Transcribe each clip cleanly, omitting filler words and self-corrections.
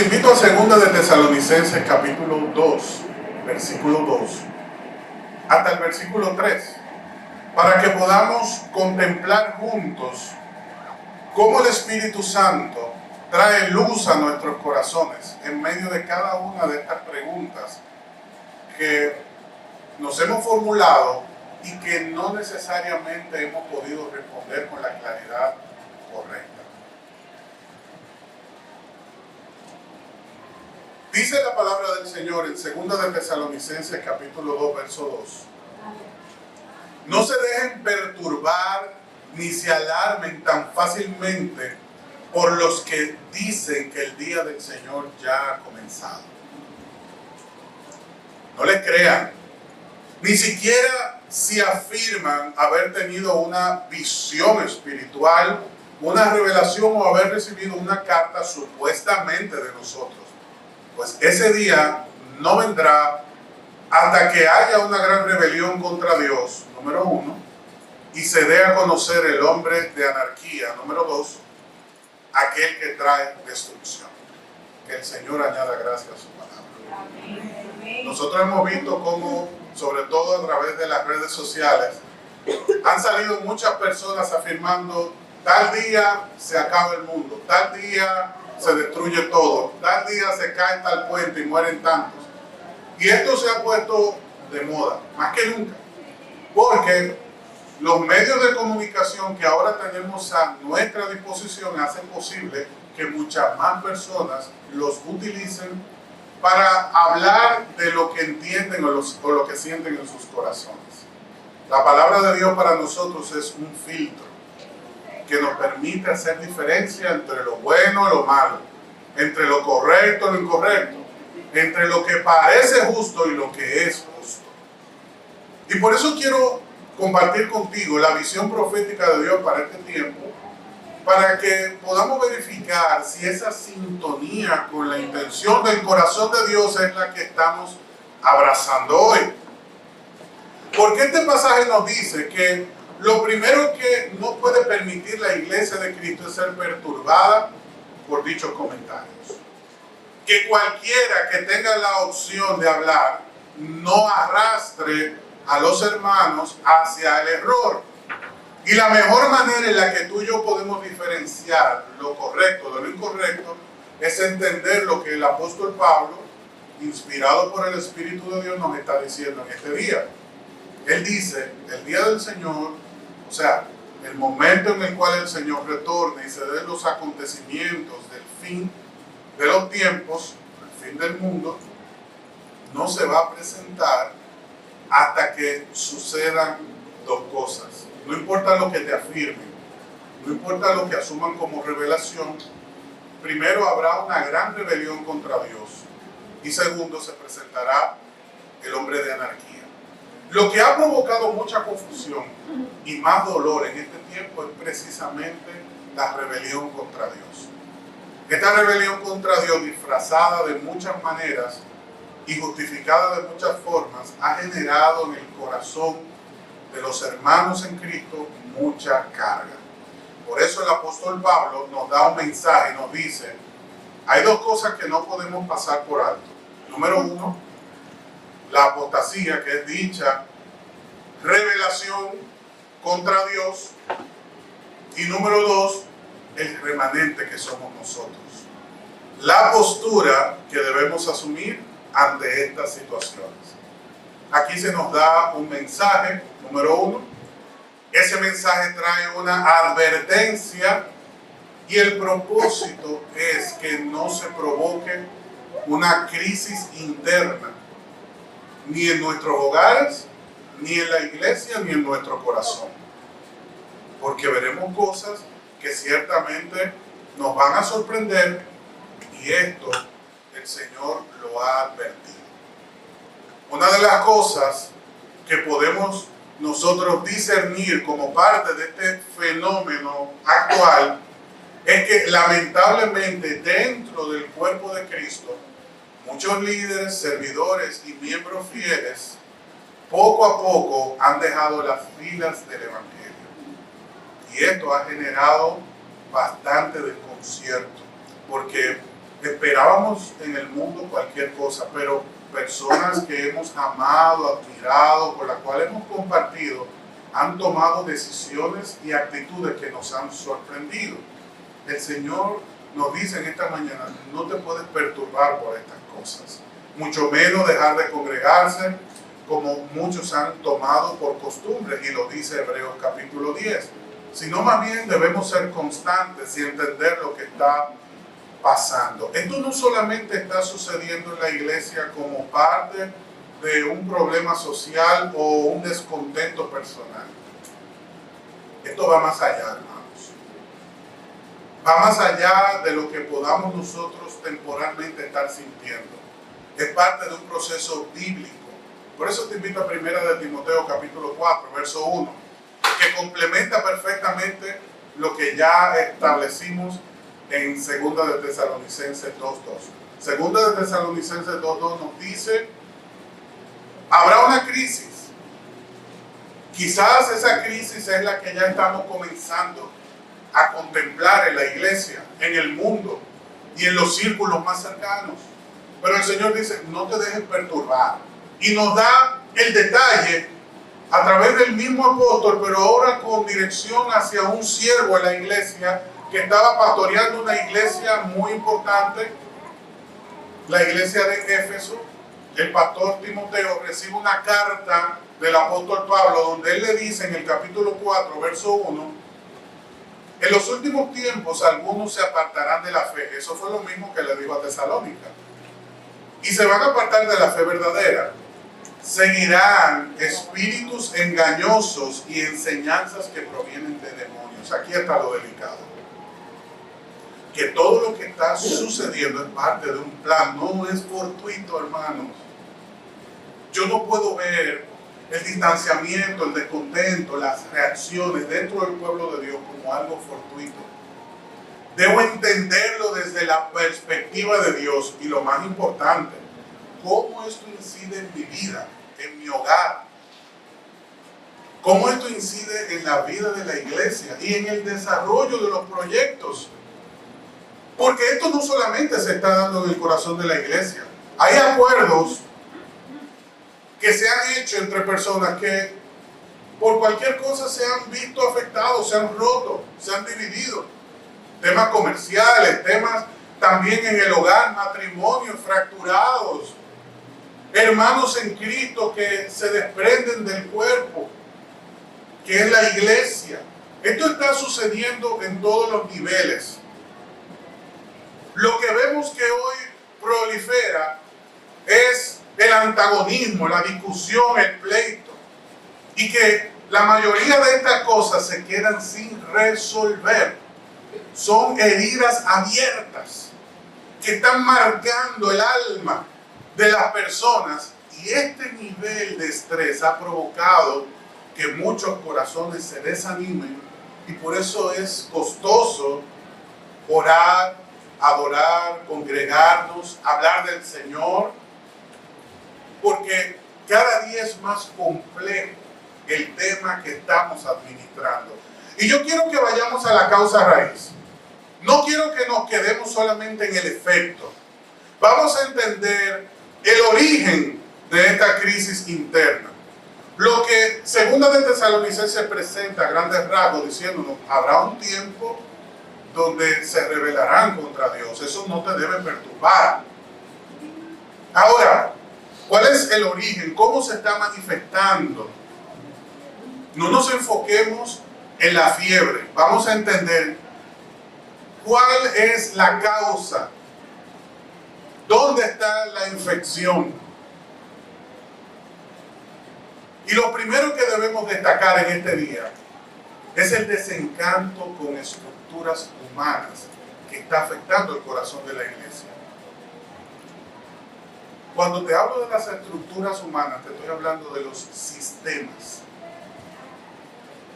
invito a 2 de Tesalonicenses capítulo 2, versículo 2, hasta el versículo 3, para que podamos contemplar juntos cómo el Espíritu Santo trae luz a nuestros corazones en medio de cada una de estas preguntas que nos hemos formulado y que no necesariamente hemos podido responder con la claridad correcta. Dice la palabra del Señor en 2 de Tesalonicenses capítulo 2, verso 2. No se dejen perturbar ni se alarmen tan fácilmente por los que dicen que el día del Señor ya ha comenzado. No les crean, ni siquiera si afirman haber tenido una visión espiritual, una revelación o haber recibido una carta supuestamente de nosotros. Pues ese día no vendrá hasta que haya una gran rebelión contra Dios, número 1, y se dé a conocer el hombre de anarquía, número 2, aquel que trae destrucción. Que el Señor añada gracia a su palabra. Nosotros hemos visto cómo, sobre todo a través de las redes sociales, han salido muchas personas afirmando: tal día se acaba el mundo, tal día se destruye todo, tal día se cae tal puente y mueren tantos. Y esto se ha puesto de moda, más que nunca, porque los medios de comunicación que ahora tenemos a nuestra disposición hacen posible que muchas más personas los utilicen para hablar de lo que entienden o lo que sienten en sus corazones. La palabra de Dios para nosotros es un filtro que nos permite hacer diferencia entre lo bueno y lo malo, entre lo correcto y lo incorrecto, entre lo que parece justo y lo que es justo. Y por eso quiero compartir contigo la visión profética de Dios para este tiempo, para que podamos verificar si esa sintonía con la intención del corazón de Dios es la que estamos abrazando hoy. Porque este pasaje nos dice que lo primero que no puede permitir la iglesia de Cristo es ser perturbada por dichos comentarios. Que cualquiera que tenga la opción de hablar no arrastre a los hermanos hacia el error. Y la mejor manera en la que tú y yo podemos diferenciar lo correcto de lo incorrecto es entender lo que el apóstol Pablo, inspirado por el Espíritu de Dios, nos está diciendo en este día. Él dice: el día del Señor, o sea, el momento en el cual el Señor retorne y se den los acontecimientos del fin de los tiempos, el fin del mundo, no se va a presentar hasta que sucedan dos cosas. No importa lo que te afirmen, no importa lo que asuman como revelación. Primero, habrá una gran rebelión contra Dios, y segundo, se presentará el hombre de anarquía. Lo que ha provocado mucha confusión y más dolor en este tiempo es precisamente la rebelión contra Dios. Esta rebelión contra Dios, disfrazada de muchas maneras y justificada de muchas formas, ha generado en el corazón de los hermanos en Cristo mucha carga. Por eso el apóstol Pablo nos da un mensaje y nos dice: hay dos cosas que no podemos pasar por alto. Número 1, la apostasía, que es dicha revelación contra Dios. Y número 2, el remanente que somos nosotros. La postura que debemos asumir ante estas situaciones. Aquí se nos da un mensaje, número 1. Ese mensaje trae una advertencia y el propósito es que no se provoque una crisis interna, ni en nuestros hogares, ni en la iglesia, ni en nuestro corazón. Porque veremos cosas que ciertamente nos van a sorprender, y esto el Señor lo ha advertido. Una de las cosas que podemos nosotros discernir como parte de este fenómeno actual es que lamentablemente dentro del cuerpo de Cristo, muchos líderes, servidores y miembros fieles poco a poco han dejado las filas del Evangelio. Y esto ha generado bastante desconcierto, porque Esperábamos en el mundo cualquier cosa, pero personas que hemos amado, admirado, con las cuales hemos compartido, han tomado decisiones y actitudes que nos han sorprendido. El Señor nos dice en esta mañana, no te puedes perturbar por estas cosas, mucho menos dejar de congregarse como muchos han tomado por costumbre, y lo dice Hebreos capítulo 10, sino más bien debemos ser constantes y entender lo que está pasando. Esto no solamente está sucediendo en la iglesia como parte de un problema social o un descontento personal. Esto va más allá, hermanos. Va más allá de lo que podamos nosotros temporalmente estar sintiendo. Es parte de un proceso bíblico. Por eso te invito a 1 de Timoteo capítulo 4, verso 1, que complementa perfectamente lo que ya establecimos en 2 de Tesalonicenses 2.2. 2 de Tesalonicenses 2.2 nos dice, habrá una crisis. Quizás esa crisis es la que ya estamos comenzando a contemplar en la iglesia, en el mundo y en los círculos más cercanos. Pero el Señor dice, no te dejes perturbar. Y nos da el detalle a través del mismo apóstol, pero ahora con dirección hacia un siervo en la iglesia que estaba pastoreando una iglesia muy importante, la iglesia de Éfeso. El pastor Timoteo recibe una carta del apóstol Pablo donde él le dice en el capítulo 4, verso 1, en los últimos tiempos algunos se apartarán de la fe. Eso fue lo mismo que le dijo a Tesalónica. Y se van a apartar de la fe verdadera. Seguirán espíritus engañosos y enseñanzas que provienen de demonios. Aquí está lo delicado. Que todo lo que está sucediendo es parte de un plan, no es fortuito, hermanos. Yo no puedo ver el distanciamiento, el descontento, las reacciones dentro del pueblo de Dios como algo fortuito. Debo entenderlo desde la perspectiva de Dios y lo más importante, cómo esto incide en mi vida, en mi hogar, cómo esto incide en la vida de la iglesia y en el desarrollo de los proyectos. Porque esto no solamente se está dando en el corazón de la iglesia. Hay acuerdos que se han hecho entre personas que por cualquier cosa se han visto afectados, se han roto, se han dividido. Temas comerciales, temas también en el hogar, matrimonios fracturados, hermanos en Cristo que se desprenden del cuerpo, que es la iglesia. Esto está sucediendo en todos los niveles. Lo que vemos que hoy prolifera es el antagonismo, la discusión, el pleito, y que la mayoría de estas cosas se quedan sin resolver. Son heridas abiertas que están marcando el alma de las personas, y este nivel de estrés ha provocado que muchos corazones se desanimen, y por eso es costoso orar, adorar, congregarnos, hablar del Señor, porque cada día es más complejo el tema que estamos administrando. Y yo quiero que vayamos a la causa raíz. No quiero que nos quedemos solamente en el efecto. Vamos a entender el origen de esta crisis interna. Lo que 2 de Tesalonicenses presenta a grandes rasgos diciéndonos, habrá un tiempo donde se rebelarán contra Dios. Eso no te debe perturbar. Ahora, ¿cuál es el origen? ¿Cómo se está manifestando? No nos enfoquemos en la fiebre. Vamos a entender cuál es la causa. ¿Dónde está la infección? Y lo primero que debemos destacar en este día es el desencanto con estructuras humanas que está afectando el corazón de la iglesia. Cuando te hablo de las estructuras humanas, te estoy hablando de los sistemas.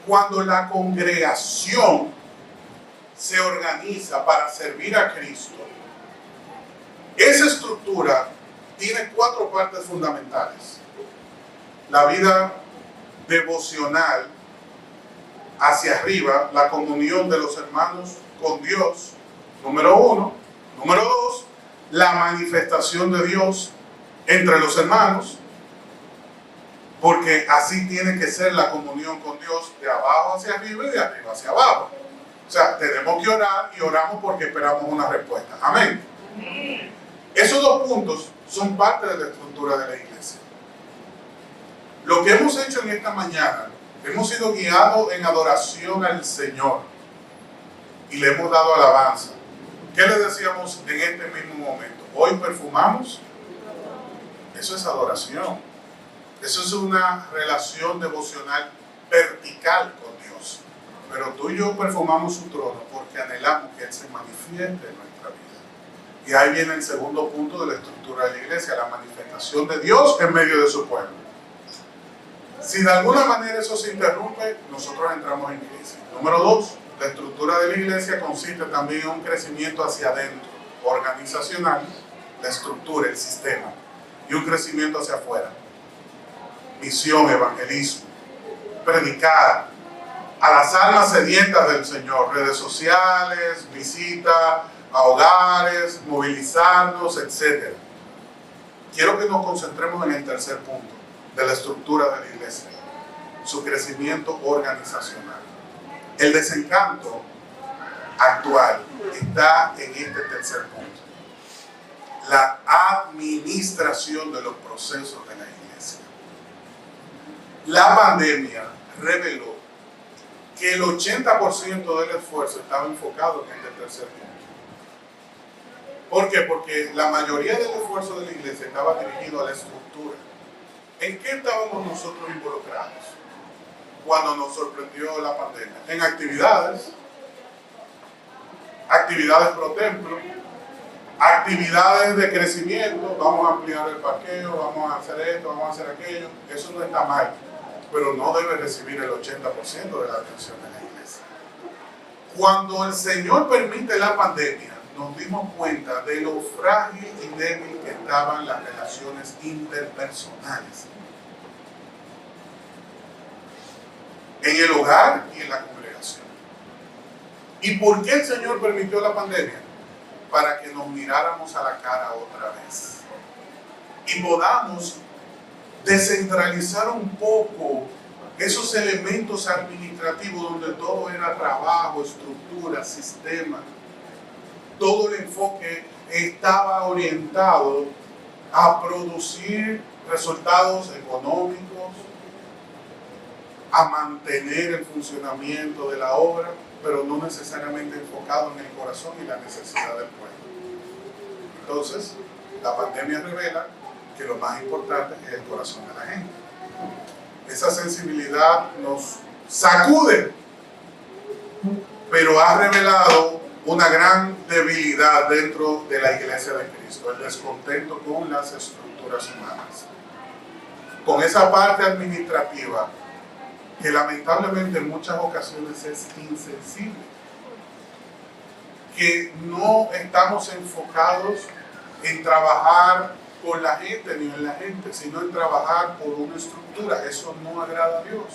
Cuando la congregación se organiza para servir a Cristo, esa estructura tiene 4 partes fundamentales. La vida devocional hacia arriba, la comunión de los hermanos con Dios, número 1. Número 2, la manifestación de Dios entre los hermanos, porque así tiene que ser la comunión con Dios, de abajo hacia arriba y de arriba hacia abajo. O sea, tenemos que orar y oramos porque esperamos una respuesta. Amén. Esos dos puntos son parte de la estructura de la iglesia. Lo que hemos hecho en esta mañana, hemos sido guiados en adoración al Señor y le hemos dado alabanza. ¿Qué le decíamos en este mismo momento? Hoy perfumamos. Eso es adoración. Eso es una relación devocional vertical con Dios. Pero tú y yo perfumamos su trono porque anhelamos que Él se manifieste en nuestra vida. Y ahí viene el segundo punto de la estructura de la iglesia, la manifestación de Dios en medio de su pueblo. Si de alguna manera eso se interrumpe, nosotros entramos en crisis. Número 2, la estructura de la iglesia consiste también en un crecimiento hacia adentro, organizacional, la estructura, el sistema, y un crecimiento hacia afuera. Misión, evangelismo, predicar a las almas sedientas del Señor, redes sociales, visita a hogares, movilizarnos, etc. Quiero que nos concentremos en el tercer punto de la estructura de la iglesia, su crecimiento organizacional. El desencanto actual está en este tercer punto, la administración de los procesos de la iglesia. La pandemia reveló que el 80% del esfuerzo estaba enfocado en este tercer punto. ¿Por qué? Porque la mayoría del esfuerzo de la iglesia estaba dirigido a la estructura. ¿En qué estábamos nosotros involucrados cuando nos sorprendió la pandemia? En actividades pro templo, actividades de crecimiento, vamos a ampliar el parqueo, vamos a hacer esto, vamos a hacer aquello. Eso no está mal, pero no debe recibir el 80% de la atención de la iglesia. Cuando el Señor permite la pandemia, nos dimos cuenta de lo frágil y débil que estaban las relaciones interpersonales en el hogar y en la congregación. ¿Y por qué el Señor permitió la pandemia? Para que nos miráramos a la cara otra vez y podamos descentralizar un poco esos elementos administrativos donde todo era trabajo, estructura, sistema. Todo el enfoque estaba orientado a producir resultados económicos, a mantener el funcionamiento de la obra, pero no necesariamente enfocado en el corazón y la necesidad del pueblo. Entonces, la pandemia revela que lo más importante es el corazón de la gente. Esa sensibilidad nos sacude, pero ha revelado una gran debilidad dentro de la iglesia de Cristo, el descontento con las estructuras humanas, con esa parte administrativa que lamentablemente en muchas ocasiones es insensible, que no estamos enfocados en trabajar por la gente ni en la gente, sino en trabajar por una estructura. Eso no agrada a Dios.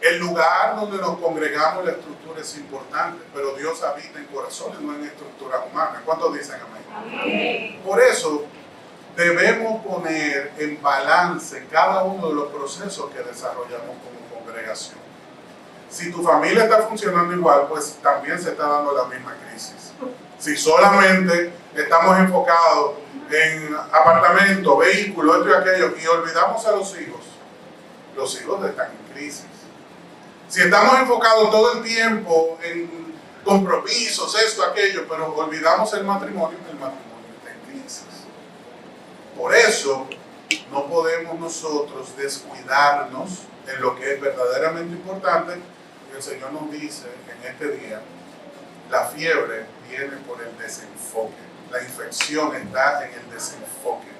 El lugar donde nos congregamos, la estructura es importante, pero Dios habita en corazones, no en estructuras humanas. ¿Cuántos dicen amén? Amén. Por eso debemos poner en balance cada uno de los procesos que desarrollamos como congregación. Si tu familia está funcionando igual, pues también se está dando la misma crisis. Si solamente estamos enfocados en apartamentos, vehículos, esto y aquello, y olvidamos a los hijos están en crisis. Si estamos enfocados todo el tiempo en compromisos, esto, aquello, pero olvidamos el matrimonio está en crisis. Por eso no podemos nosotros descuidarnos en lo que es verdaderamente importante. El Señor nos dice en este día, la fiebre viene por el desenfoque. La infección está en el desenfoque.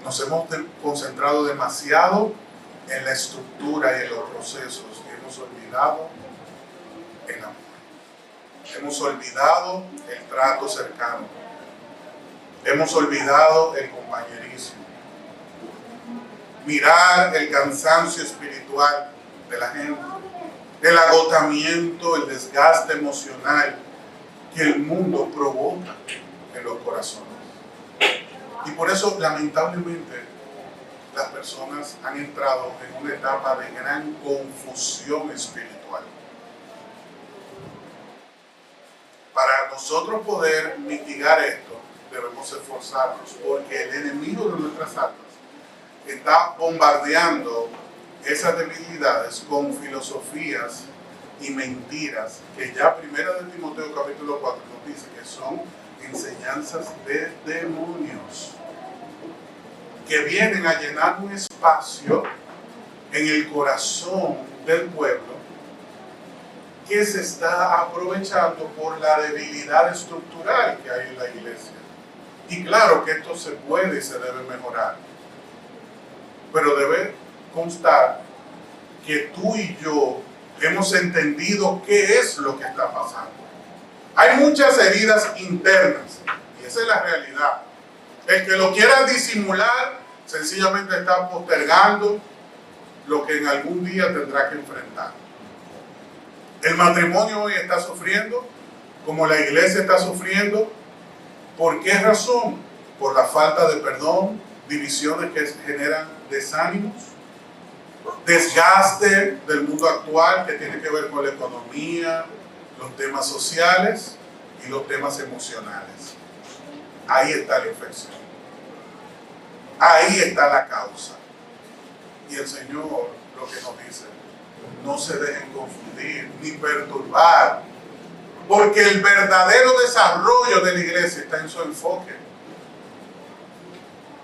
Nos hemos concentrado demasiado en la estructura y en los procesos y hemos olvidado el amor. Hemos olvidado el trato cercano. Hemos olvidado el compañerismo. Mirar el cansancio espiritual de la gente, el agotamiento, el desgaste emocional que el mundo provoca. en los corazones. Y por eso, lamentablemente, las personas han entrado en una etapa de gran confusión espiritual. Para nosotros poder mitigar esto, debemos esforzarnos, porque el enemigo de nuestras almas está bombardeando esas debilidades con filosofías y mentiras que ya Primera de Timoteo capítulo 4 nos dice que son enseñanzas de demonios que vienen a llenar un espacio en el corazón del pueblo que se está aprovechando por la debilidad estructural que hay en la iglesia. Y claro que esto se puede y se debe mejorar, pero debe constar que tú y yo hemos entendido qué es lo que está pasando. Hay muchas heridas internas y esa es la realidad. El que lo quiera disimular sencillamente está postergando lo que en algún día tendrá que enfrentar. El matrimonio hoy está sufriendo, como la iglesia está sufriendo. ¿Por qué razón? Por la falta de perdón, divisiones que generan desánimos, desgaste del mundo actual que tiene que ver con la economía, los temas sociales y los temas emocionales. Ahí está la infección. Ahí está la causa. Y el Señor lo que nos dice: no se dejen confundir ni perturbar, porque el verdadero desarrollo de la iglesia está en su enfoque.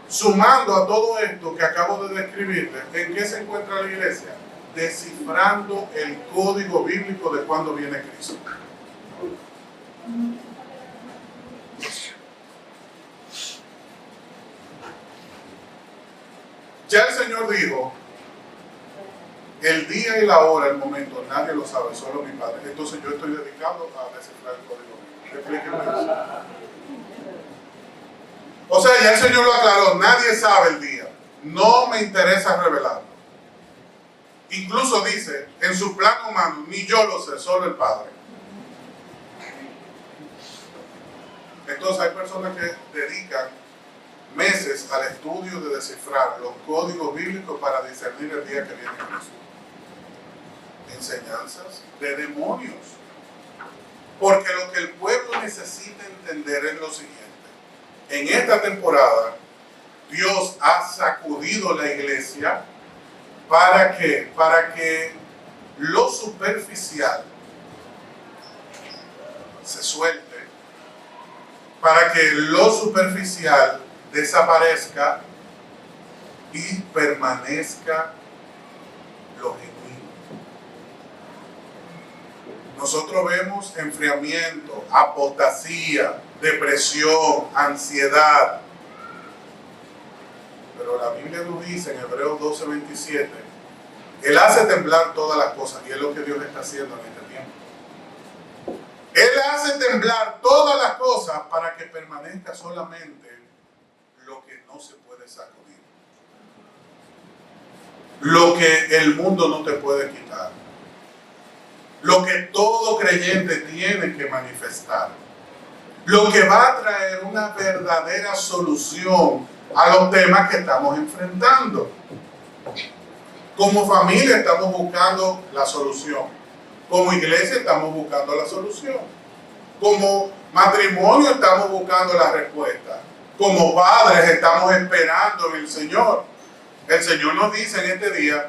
Sumando a todo esto que acabo de describirles, ¿en qué se encuentra la iglesia? Descifrando el código bíblico de cuándo viene Cristo. Ya el Señor dijo: el día y la hora, el momento, nadie lo sabe, solo mi Padre. Entonces yo estoy dedicado a descifrar el código bíblico. Explíquenme eso. O sea, ya el Señor lo aclaró, nadie sabe el día. No me interesa revelarlo. Incluso dice, en su plan humano, ni yo lo sé, solo el Padre. Entonces hay personas que dedican meses al estudio de descifrar los códigos bíblicos para discernir el día que viene Cristo. Enseñanzas de demonios. Porque lo que el pueblo necesita entender es lo siguiente: en esta temporada Dios ha sacudido la iglesia. ¿Para qué? Para que lo superficial se suelte, para que lo superficial desaparezca y permanezca lo genuino. Nosotros vemos enfriamiento, apostasía, depresión, ansiedad. Pero la Biblia nos dice en Hebreos 12:27, Él hace temblar todas las cosas, y es lo que Dios está haciendo en este tiempo. Él hace temblar todas las cosas para que permanezca solamente lo que no se puede sacudir, lo que el mundo no te puede quitar, lo que todo creyente tiene que manifestar, lo que va a traer una verdadera solución a los temas que estamos enfrentando. Como familia estamos buscando la solución. Como iglesia estamos buscando la solución. Como matrimonio estamos buscando la respuesta. Como padres estamos esperando en el Señor. El Señor nos dice en este día: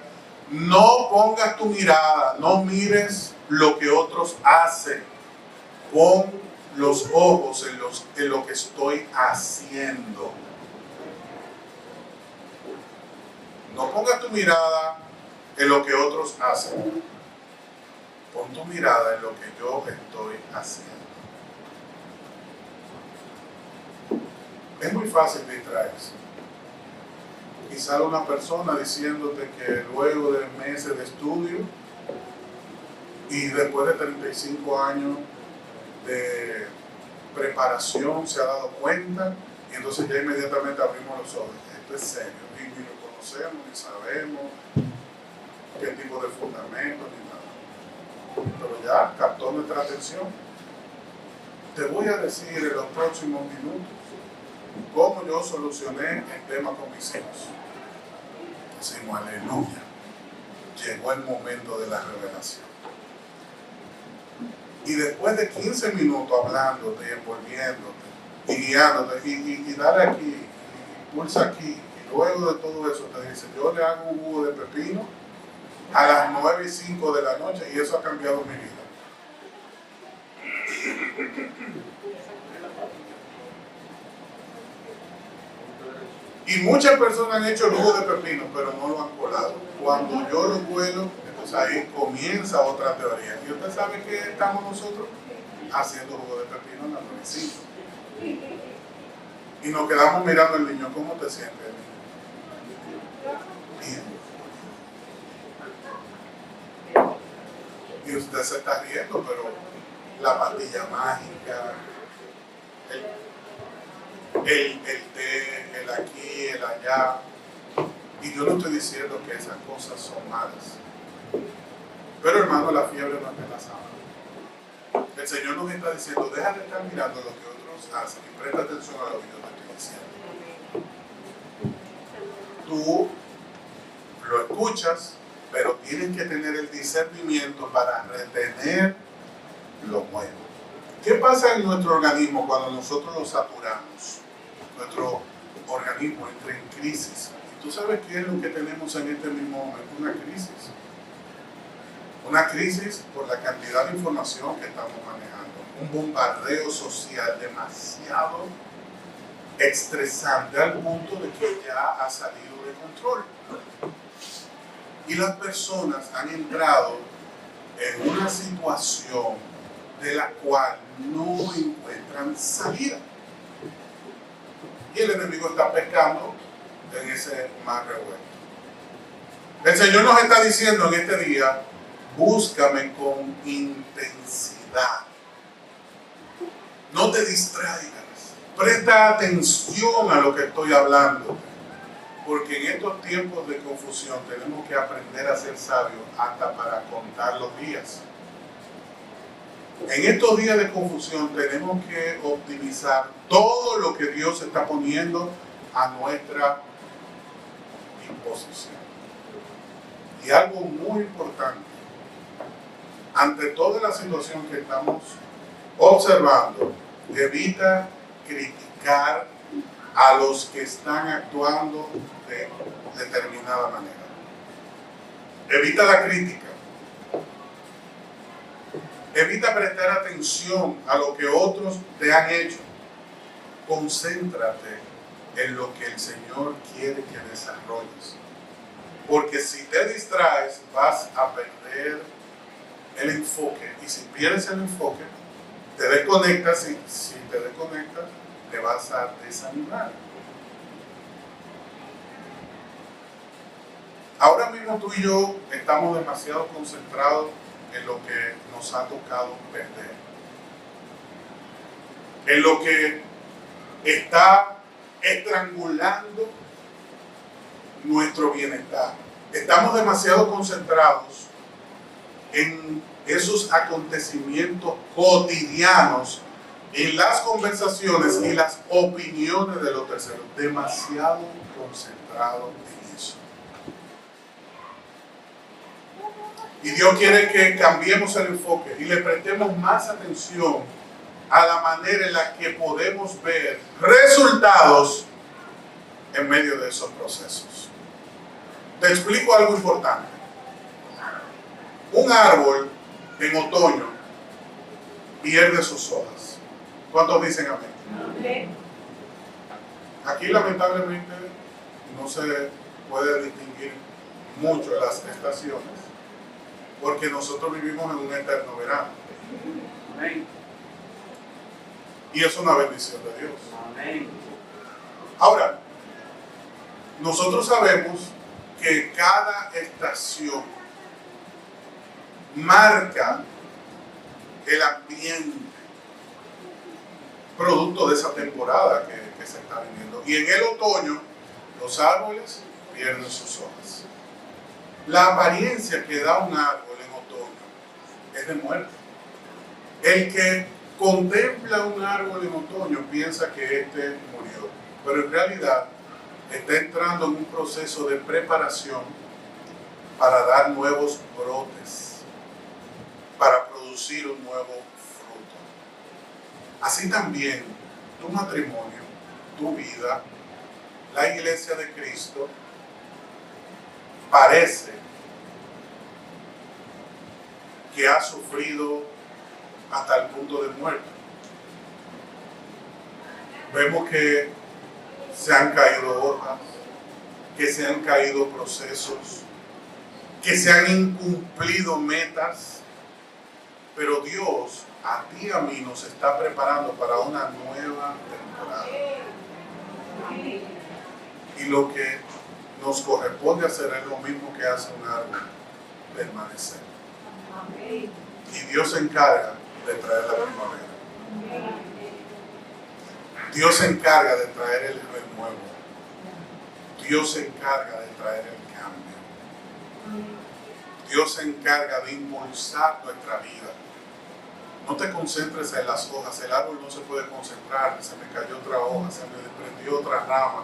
no pongas tu mirada, no mires lo que otros hacen. Pon los ojos en lo que estoy haciendo. No pongas tu mirada en lo que otros hacen. Pon tu mirada en lo que yo estoy haciendo. Es muy fácil distraerse. Y sale una persona diciéndote que luego de meses de estudio y después de 35 años de preparación se ha dado cuenta, y entonces ya inmediatamente abrimos los ojos. Esto es serio. Ni lo conocemos, ni sabemos qué tipo de fundamento, ni nada. Pero ya captó nuestra atención. te voy a decir en los próximos minutos cómo yo solucioné el tema con mis hijos. Decimos, aleluya, llegó el momento de la revelación. Y después de 15 minutos hablándote y envolviéndote y guiándote y dale aquí, y pulsa aquí, y luego de todo eso te dice, yo le hago un jugo de pepino a las 9:05 de la noche y eso ha cambiado mi vida. Y muchas personas han hecho el jugo de pepino, pero no lo han colado. Cuando yo lo cuelo, entonces ahí comienza otra teoría. ¿Y usted sabe qué estamos nosotros? Haciendo jugo de pepino en la 9:05. Y nos quedamos mirando al niño. ¿Cómo te sientes? Bien. Y usted se está riendo, pero la pastilla mágica, el té, el aquí, el allá. Y yo no estoy diciendo que esas cosas son malas. Pero hermano, la fiebre no es de la sábana. El Señor nos está diciendo, deja de estar mirando lo que otros hacen y presta atención a lo que yo te estoy diciendo. Tú lo escuchas, pero tienes que tener el discernimiento para retener lo bueno. ¿Qué pasa en nuestro organismo cuando nosotros lo saturamos? Nuestro organismo entra en crisis. ¿Y tú sabes qué es lo que tenemos en este mismo momento? Una crisis. Una crisis por la cantidad de información que estamos manejando. Un bombardeo social demasiado estresante al punto de que ya ha salido de control. Y las personas han entrado en una situación de la cual no encuentran salida. Y el enemigo está pescando en ese mar revuelto. El Señor nos está diciendo en este día, búscame con intensidad. No te distraigas. Presta atención a lo que estoy hablando. Porque en estos tiempos de confusión tenemos que aprender a ser sabios hasta para contar los días. En estos días de confusión tenemos que optimizar todo lo que Dios está poniendo a nuestra disposición. Y algo muy importante, ante toda la situación que estamos observando, evita criticar a los que están actuando de determinada manera. Evita la crítica. Evita prestar atención a lo que otros te han hecho. Concéntrate en lo que el Señor quiere que desarrolles. Porque si te distraes, vas a perder el enfoque. Y si pierdes el enfoque, te desconectas. Y si te desconectas, te vas a desanimar. Ahora mismo tú y yo estamos demasiado concentrados en lo que nos ha tocado perder, en lo que está estrangulando nuestro bienestar. Estamos demasiado concentrados en esos acontecimientos cotidianos, en las conversaciones y las opiniones de los terceros. Demasiado concentrados en eso. Y Dios quiere que cambiemos el enfoque y le prestemos más atención a la manera en la que podemos ver resultados en medio de esos procesos. Te explico algo importante. Un árbol en otoño pierde sus hojas. ¿Cuántos dicen amén? Aquí lamentablemente no se puede distinguir mucho las estaciones, porque nosotros vivimos en un eterno verano. Amén. Y es una bendición de Dios. Amén. Ahora, nosotros sabemos que cada estación marca el ambiente producto de esa temporada que se está viviendo. Y en el otoño, los árboles pierden sus hojas. La apariencia que da un árbol en otoño es de muerte. El que contempla un árbol en otoño, piensa que este murió, pero en realidad está entrando en un proceso de preparación para dar nuevos brotes, para producir un nuevo fruto. Así también tu matrimonio, tu vida, la iglesia de Cristo, parece que ha sufrido hasta el punto de muerte. Vemos que se han caído hojas, que se han caído procesos, que se han incumplido metas, pero Dios a ti y a mí nos está preparando para una nueva temporada. Y lo que nos corresponde hacer es lo mismo que hace un árbol, permanecer. Y Dios se encarga de traer la primavera. Dios se encarga de traer el renuevo. Dios se encarga de traer el cambio. Dios se encarga de impulsar nuestra vida. No te concentres en las hojas. El árbol no se puede concentrar. Se me cayó otra hoja, se me desprendió otra rama.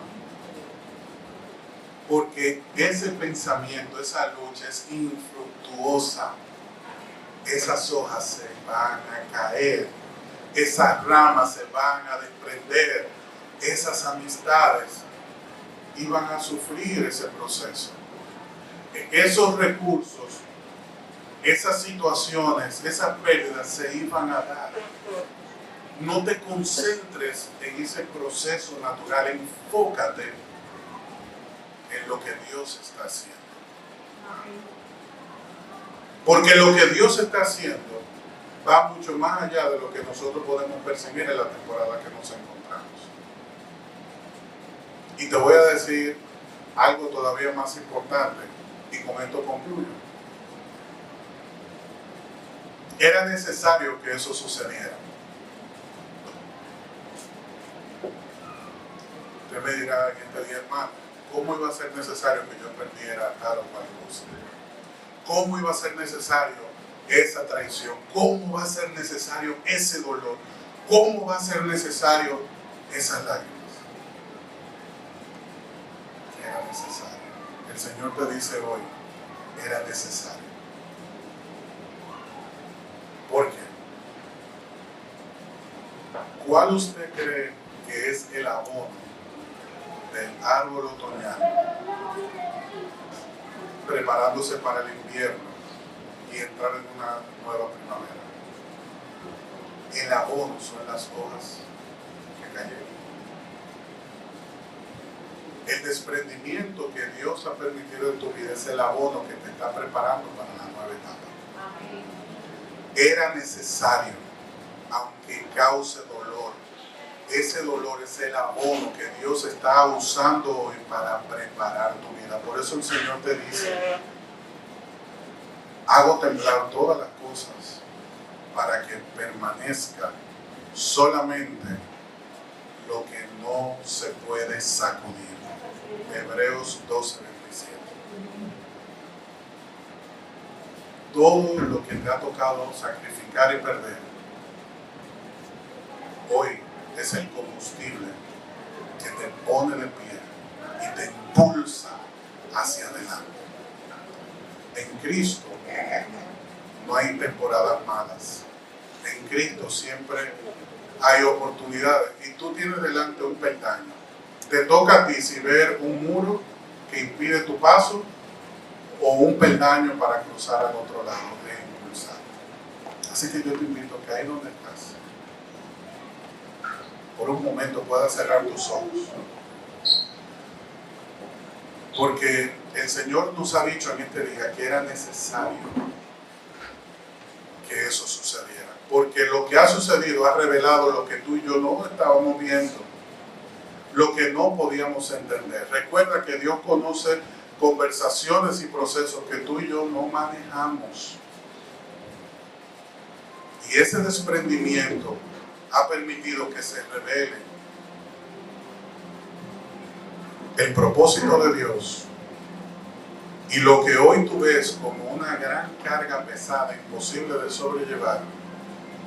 Porque ese pensamiento, esa lucha es infructuosa. Esas hojas se van a caer. Esas ramas se van a desprender. Esas amistades iban a sufrir ese proceso. Esos recursos, esas situaciones, esas pérdidas se iban a dar. No te concentres en ese proceso natural, enfócate en lo que Dios está haciendo. Porque lo que Dios está haciendo va mucho más allá de lo que nosotros podemos percibir en la temporada que nos encontramos. Y te voy a decir algo todavía más importante, y con esto concluyo. Era necesario que eso sucediera. Usted me dirá en este día, hermano, ¿cómo iba a ser necesario que yo perdiera tal o cual cosa? ¿Cómo iba a ser necesario esa traición? ¿Cómo va a ser necesario ese dolor? ¿Cómo va a ser necesario esas lágrimas? Era necesario. El Señor te dice hoy, era necesario. ¿Por qué? ¿Cuál usted cree que es el abono del árbol otoñal preparándose para el invierno y entrar en una nueva primavera? El abono son las hojas que cayeron. El desprendimiento que Dios ha permitido en tu vida es el abono que te está preparando para la nueva etapa. Era necesario, aunque cause dolor. Ese dolor es el abono que Dios está usando hoy para preparar tu vida. Por eso el Señor te dice, hago temblar todas las cosas para que permanezca solamente lo que no se puede sacudir. Hebreos 12:27. Todo lo que te ha tocado sacrificar y perder, hoy es el combustible que te pone de pie y te impulsa hacia adelante. En Cristo no hay temporadas malas. En Cristo siempre hay oportunidades y tú tienes delante un peldaño. Te toca a ti si ver un muro que impide tu paso o un peldaño para cruzar al otro lado e impulsar. Así que yo te invito a que ahí donde estás, por un momento puedas cerrar tus ojos. Porque el Señor nos ha dicho en este día que era necesario que eso sucediera. Porque lo que ha sucedido ha revelado lo que tú y yo no estábamos viendo, lo que no podíamos entender. Recuerda que Dios conoce conversaciones y procesos que tú y yo no manejamos. Y ese desprendimiento ha permitido que se revele el propósito de Dios. Y lo que hoy tú ves como una gran carga pesada, imposible de sobrellevar,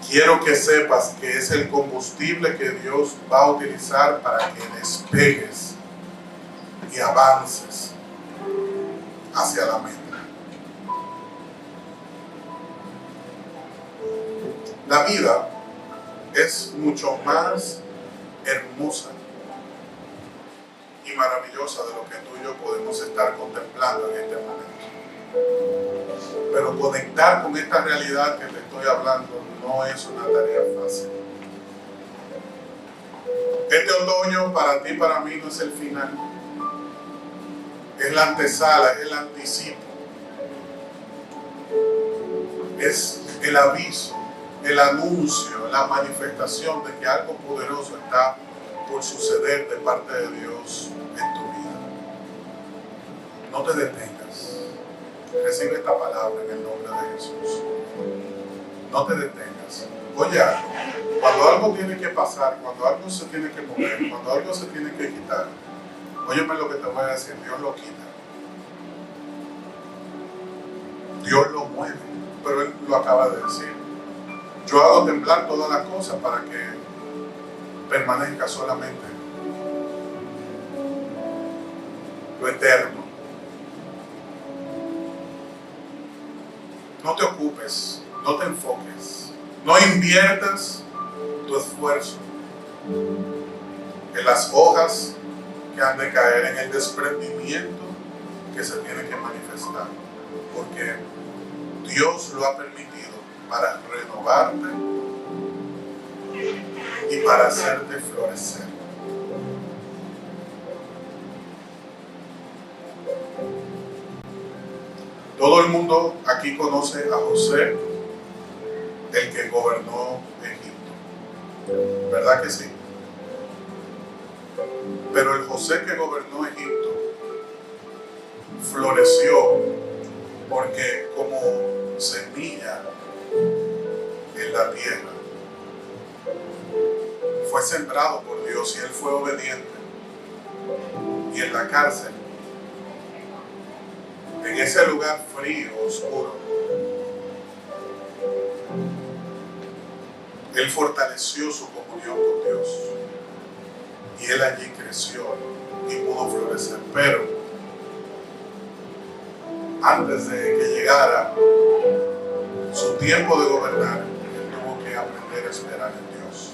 quiero que sepas que es el combustible que Dios va a utilizar para que despegues y avances hacia la meta. La vida es mucho más hermosa y maravillosa de lo que tú y yo podemos estar contemplando en este momento. Pero conectar con esta realidad que te estoy hablando no es una tarea fácil. Este otoño para ti y para mí no es el final. Es la antesala, es el anticipo. Es el aviso, el anuncio, la manifestación de que algo poderoso está por suceder de parte de Dios en tu vida. No te detengas. Recibe esta palabra en el nombre de Jesús. No te detengas. Oye algo. Cuando algo tiene que pasar, cuando algo se tiene que mover, cuando algo se tiene que quitar, óyeme lo que te voy a decir, Dios lo quita. Dios lo mueve, pero Él lo acaba de decir. Yo hago temblar todas las cosas para que permanezca solamente lo eterno. No te ocupes, no te enfoques, no inviertas tu esfuerzo en las hojas que han de caer, en el desprendimiento que se tiene que manifestar, porque Dios lo ha permitido para renovarte y para hacerte florecer. Todo el mundo aquí conoce a José, el que gobernó Egipto, ¿verdad que sí? Pero el José que gobernó Egipto floreció porque como semilla en la tierra fue sembrado por Dios y él fue obediente. Y en la cárcel, en ese lugar frío, oscuro, él fortaleció su comunión con Dios y él allí creció y pudo florecer. Pero antes de que llegara su tiempo de gobernar, él tuvo que aprender a esperar en Dios.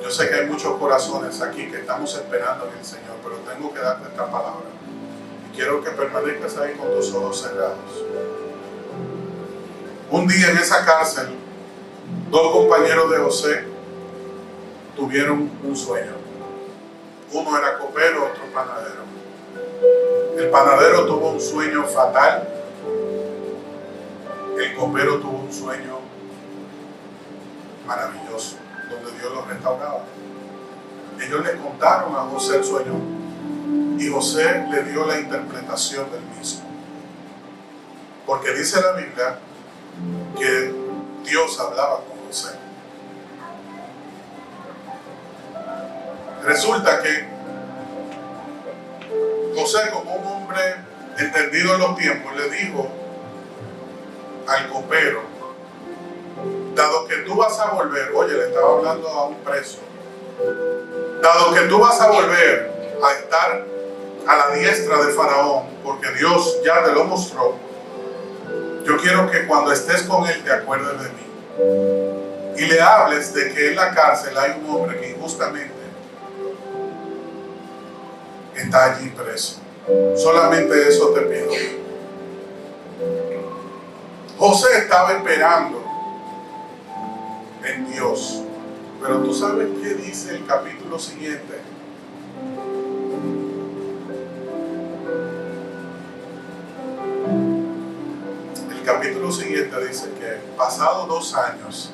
Yo sé que hay muchos corazones aquí que estamos esperando en el Señor, pero tengo que darte esta palabra. Y quiero que permanezcas ahí con tus ojos cerrados. Un día en esa cárcel, dos compañeros de José tuvieron un sueño. Uno era copero, otro panadero. El panadero tuvo un sueño fatal. El copero tuvo un sueño maravilloso, donde Dios los restauraba. Ellos le contaron a José el sueño y José le dio la interpretación del mismo. Porque dice la Biblia que Dios hablaba con José. Resulta que José, como un hombre entendido en los tiempos, le dijo al copero: dado que tú vas a volver, oye, le estaba hablando a un preso, dado que tú vas a volver a estar a la diestra de Faraón, porque Dios ya te lo mostró, yo quiero que cuando estés con él te acuerdes de mí y le hables de que en la cárcel hay un hombre que injustamente está allí preso. Solamente eso te pido. José estaba esperando en Dios, pero tú sabes qué dice el capítulo siguiente. El capítulo siguiente dice que pasados 2 años,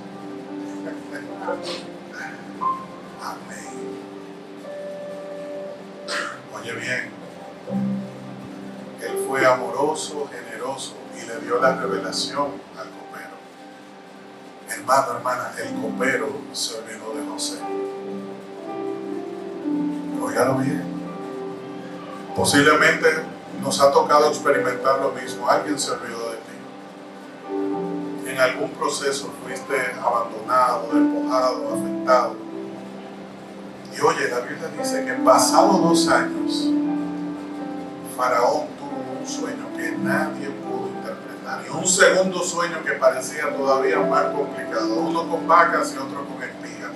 amén. Oye bien, él fue amoroso, generoso y le dio la revelación al copero. Hermano, hermana, el copero se olvidó de José. Óigalo bien. Posiblemente nos ha tocado experimentar lo mismo. Alguien se olvidó de ti. en algún proceso fuiste abandonado, despojado, afectado. Y oye, la Biblia dice que pasados 2 años, Faraón tuvo un sueño que nadie pudo interpretar. Y un segundo sueño que parecía todavía más complicado. Uno con vacas y otro con espigas.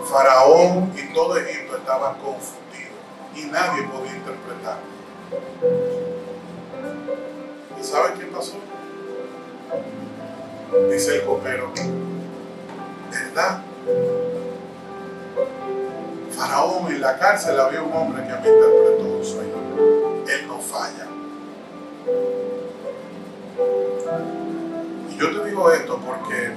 Faraón y todo Egipto estaban confundidos y nadie podía interpretarlo. ¿Y saben qué pasó? Dice el copero, ¿verdad? Faraón en la cárcel había un hombre que me interpretó un sueño. Él no falla. Y yo te digo esto porque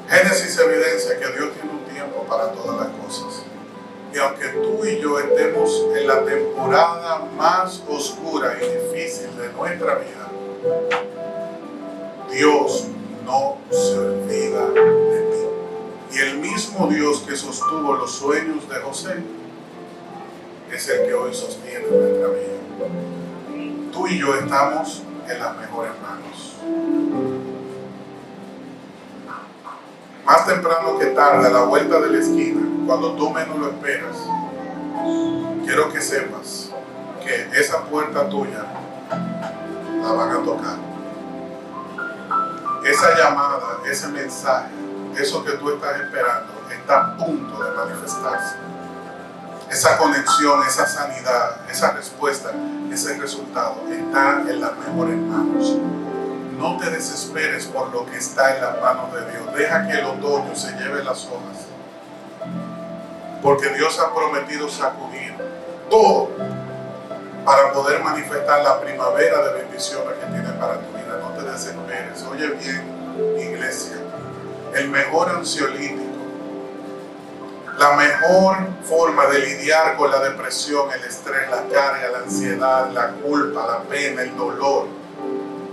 Génesis evidencia que Dios tiene un tiempo para todas las cosas. Y aunque tú y yo estemos en la temporada más oscura y difícil de nuestra vida, Dios no se olvida de ti. Y el mismo Dios que sostuvo los sueños de José es el que hoy sostiene nuestra vida. Tú y yo estamos en las mejores manos. Más temprano que tarde, a la vuelta de la esquina, cuando tú menos lo esperas, quiero que sepas que esa puerta tuya la van a tocar. Esa llamada, ese mensaje, eso que tú estás esperando, está a punto de manifestarse. Esa conexión, esa sanidad, esa respuesta, ese resultado está en las mejores manos. No te desesperes por lo que está en las manos de Dios. Deja que el otoño se lleve las hojas. Porque Dios ha prometido sacudir todo para poder manifestar la primavera de bendiciones que tiene para tu vida. No te desesperes. Oye bien, iglesia, el mejor ansiolítico, la mejor forma de lidiar con la depresión, el estrés, la carga, la ansiedad, la culpa, la pena, el dolor,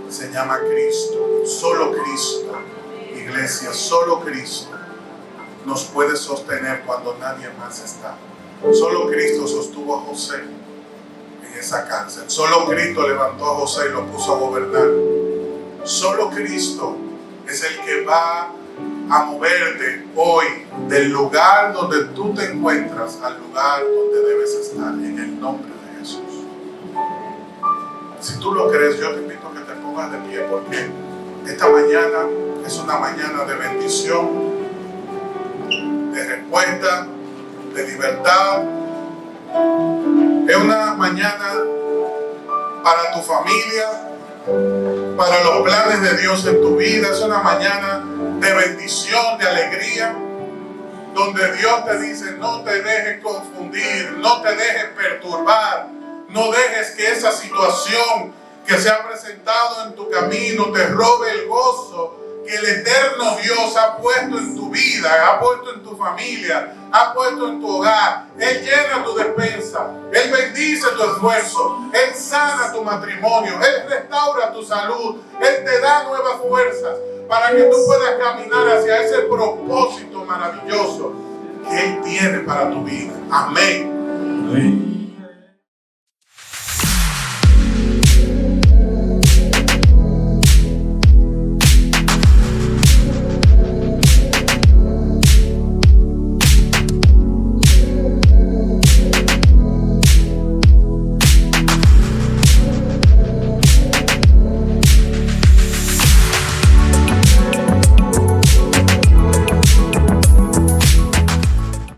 se llama Cristo. Solo Cristo, iglesia, solo Cristo nos puede sostener cuando nadie más está. Solo Cristo sostuvo a José en esa cárcel. Solo Cristo levantó a José y lo puso a gobernar. Solo Cristo es el que va a moverte hoy del lugar donde tú te encuentras al lugar donde debes estar, en el nombre de Jesús. Si tú lo crees, yo te invito a que te pongas de pie, porque esta mañana es una mañana de bendición, de respuesta, de libertad. Es una mañana para tu familia, para los planes de Dios en tu vida. Es una mañana de bendición, de alegría, donde Dios te dice: no te dejes confundir, no te dejes perturbar, no dejes que esa situación que se ha presentado en tu camino te robe el gozo que el eterno Dios ha puesto en tu vida, ha puesto en tu familia, ha puesto en tu hogar. Él llena tu despensa, Él bendice tu esfuerzo, Él sana tu matrimonio, Él restaura tu salud, Él te da nuevas fuerzas para que tú puedas caminar hacia ese propósito maravilloso que Él tiene para tu vida. Amén. Amén.